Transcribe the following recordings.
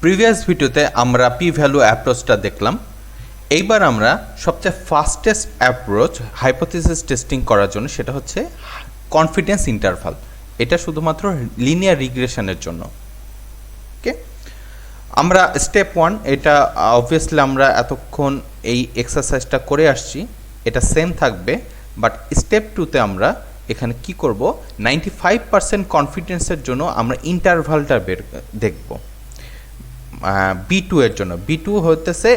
Previous ভিডিওতে আমরা P value অ্যাপ্রোচটা দেখলাম। এইবার আমরা সবচেয়ে ফাস্টেস্ট অ্যাপ্রোচ হাইপোথিসিস টেস্টিং করার জন্য, সেটা হচ্ছে কনফিডেন্স ইন্টারভাল। এটা শুধুমাত্র লিনিয়ার রিগ্রেশনের জন্য। ওকে, আমরা স্টেপ 1, এটা অবভিয়াসলি আমরা এতক্ষণ এই এক্সারসাইজটা করে আসছি, এটা সেম থাকবে। বাট স্টেপ 2তে আমরা এখানে কি করব, 95% কনফিডেন্সের জন্য আমরা ইন্টারভালটা দেখব। B2 এর জন্য, B2 হতেছে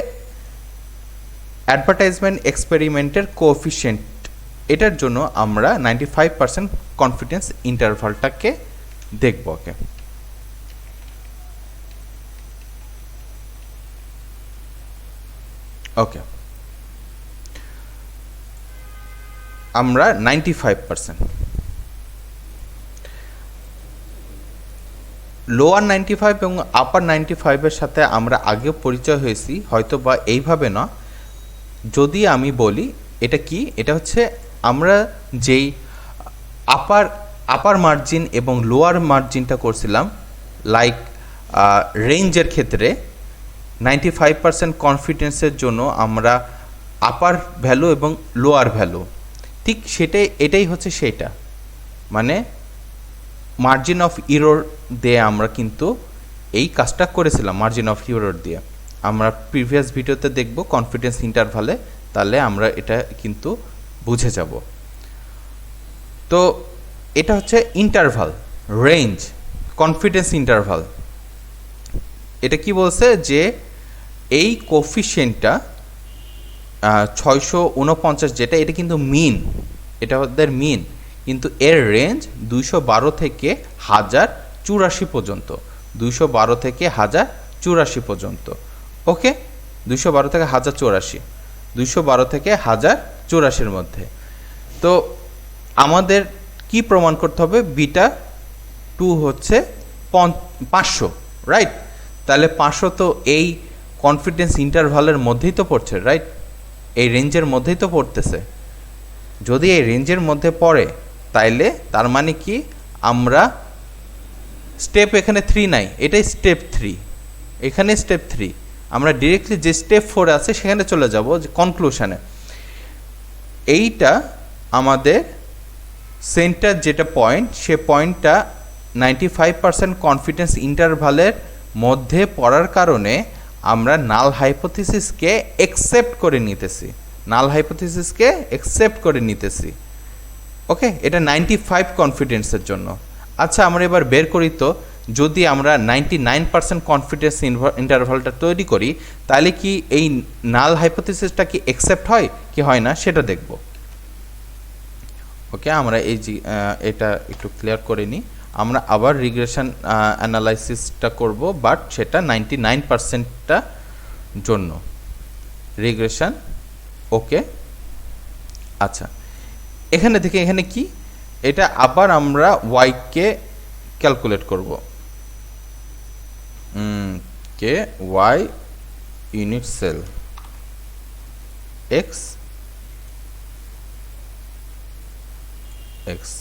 অ্যাডভার্টাইজমেন্ট এক্সপেরিমেন্টের কোএফিশিয়েন্ট। এটার জন্য আমরা 95% কনফিডেন্স ইন্টারভালটাকে দেখব। ওকে, ওকে, আমরা 95%, লোয়ার 95 এবং আপার 95-এর সাথে আমরা আগেও পরিচয় হয়েছি, হয়তো বা এইভাবে না। যদি আমি বলি এটা কি, এটা হচ্ছে আমরা যেই আপার মার্জিন এবং লোয়ার মার্জিনটা করছিলাম, লাইক রেঞ্জের ক্ষেত্রে 95% কনফিডেন্সের জন্য আমরা আপার ভ্যালু এবং লোয়ার ভ্যালু, ঠিক এটাই হচ্ছে সেইটা, মানে মার্জিন অফ ইরর দিয়ে আমরা কিন্তু এই কাজটা করেছিলাম। মার্জিন অফ ইরর দিয়ে আমরা প্রিভিয়াস ভিডিওতে দেখব কনফিডেন্স ইন্টারভালে, তাহলে আমরা এটা কিন্তু বুঝে যাব। তো এটা হচ্ছে ইন্টারভাল, রেঞ্জ, কনফিডেন্স ইন্টারভাল। এটা কি বলছে যে এই কোফিশিয়েন্টটা 649 যেটা, এটা কিন্তু মিন, এটা ওদের মিন, কিন্তু এর রেঞ্জ 212 থেকে 1084 পর্যন্ত, 212 থেকে 1084 পর্যন্ত। ওকে, 212 থেকে 1084, 212 থেকে 1084-এর মধ্যে। তো আমাদের কি প্রমাণ করতে হবে, বিটা 2 হচ্ছে 500, রাইট? তাহলে 500 তো এই কনফিডেন্স ইন্টারভালের মধ্যেই তো পড়ছে, রাইট? এই রেঞ্জের মধ্যেই তো পড়তেছে। যদি এই রেঞ্জের মধ্যে পড়ে, তাইলে তার মানে কি, আমরা স্টেপ এখানে 3 নাই, এটাই স্টেপ 3, এখানে স্টেপ 3, আমরা ডিরেক্টলি যে স্টেপ 4 আছে সেখানে চলে যাব, যে কনক্লুশনে। এইটা আমাদের সেন্টার যেটা পয়েন্ট, সে পয়েন্টটা 95% কনফিডেন্স ইন্টারভালের মধ্যে পড়ার কারণে আমরা নাল হাইপোথিসিসকে অ্যাকসেপ্ট করে নিতেছি, নাল হাইপোথিসিসকে অ্যাকসেপ্ট করে নিতেছি। ওকে, এটা 95 কনফিডেন্সের জন্য। আচ্ছা, আমরা এবার বের করি তো, যদি আমরা 99% কনফিডেন্স ইন্টারভালটা তৈরি করি, তাহলে কি এই নাল হাইপোথিসিসটা কি অ্যাকসেপ্ট হয় কি হয় না সেটা দেখব। ওকে, আমরা এটা একটু ক্লিয়ার করে নিই। আমরা আবার রিগ্রেশন অ্যানালাইসিসটা করব, বাট সেটা 99%টা জন্য রিগ্রেশন। ওকে, আচ্ছা, এখানে থেকে এখানে কি, এটা আবার আমরা ওয়াইকে ক্যালকুলেট করব, কে Y unit cell X X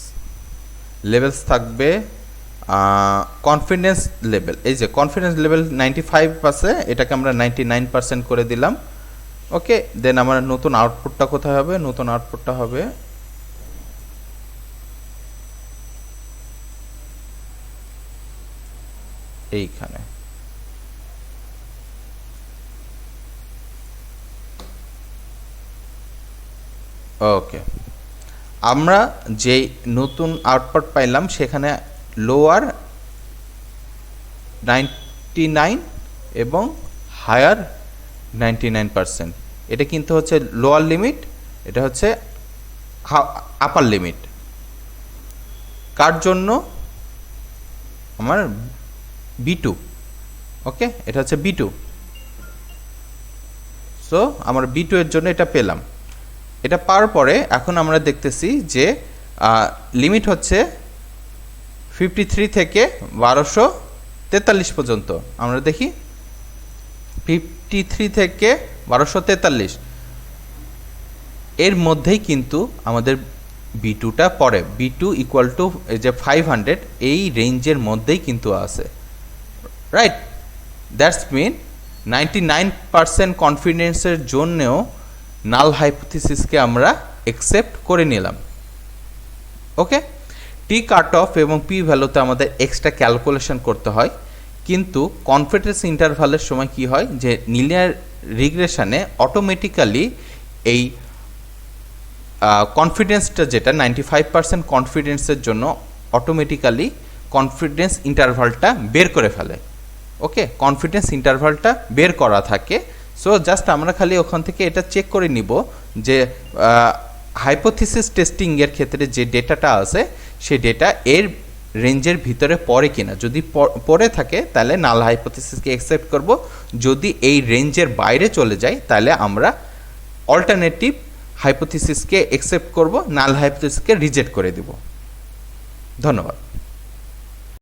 levels থাকবে কনফিডেন্স লেভেল। এই যে কনফিডেন্স লেভেল 95 আছে, এটাকে আমরা 99% করে দিলাম। ওকে, দেন আমার নতুন আউটপুটটা কোথায় হবে, নতুন আউটপুটটা হবে এইখানে। ওকে, আমরা যে নতুন আউটপুট পাইলাম সেখানে লোয়ার 99 এবং হায়ার 99%, এটা কিন্তু হচ্ছে লোয়ার লিমিট, এটা হচ্ছে আপার লিমিট। কার জন্য, আমার B2। ওকে, এটা হচ্ছে B2। সো আমরা B2 এর জন্য এটা পেলাম। এটা পাওয়ার পরে এখন আমরা দেখতেছি যে লিমিট হচ্ছে 53 থেকে 1243 পর্যন্ত। আমরা দেখি 53 থেকে 1243 এর মধ্যেই কিন্তু আমাদের B2টা পড়ে। B2 ইকুয়াল টু এই যে 500, এই রেঞ্জের মধ্যেই কিন্তু আছে, রাইট? দ্যাটস মিন 99% কনফিডেন্সের জন্যেও নাল হাইপোথিসিসকে আমরা অ্যাকসেপ্ট করে নিলাম। ওকে, টি কাট অফ এবং পি ভ্যালুতে আমাদের এক্সট্রা ক্যালকুলেশন করতে হয়, কিন্তু কনফিডেন্স ইন্টারভালের সময় কি হয় যে লিনিয়ার রিগ্রেশনে অটোমেটিক্যালি এই কনফিডেন্সটা যেটা 95% কনফিডেন্সের জন্য অটোমেটিক্যালি কনফিডেন্স ইন্টারভালটা বের করে ফেলে। ওকে, কনফিডেন্স ইন্টারভালটা বের করা থাকে। সো জাস্ট আমরা খালি ওখান থেকে এটা চেক করে নিব যে হাইপোথিসিস টেস্টিংয়ের ক্ষেত্রে যে ডেটাটা আছে সেই ডেটা এর রেঞ্জের ভিতরে পড়ে কিনা। যদি পড়ে থাকে তাহলে নাল হাইপোথিসিসকে অ্যাকসেপ্ট করব, যদি এই রেঞ্জের বাইরে চলে যায় তাহলে আমরা অল্টারনেটিভ হাইপোথিসিসকে অ্যাকসেপ্ট করব, নাল হাইপোথিসিসকে রিজেক্ট করে দেব। ধন্যবাদ।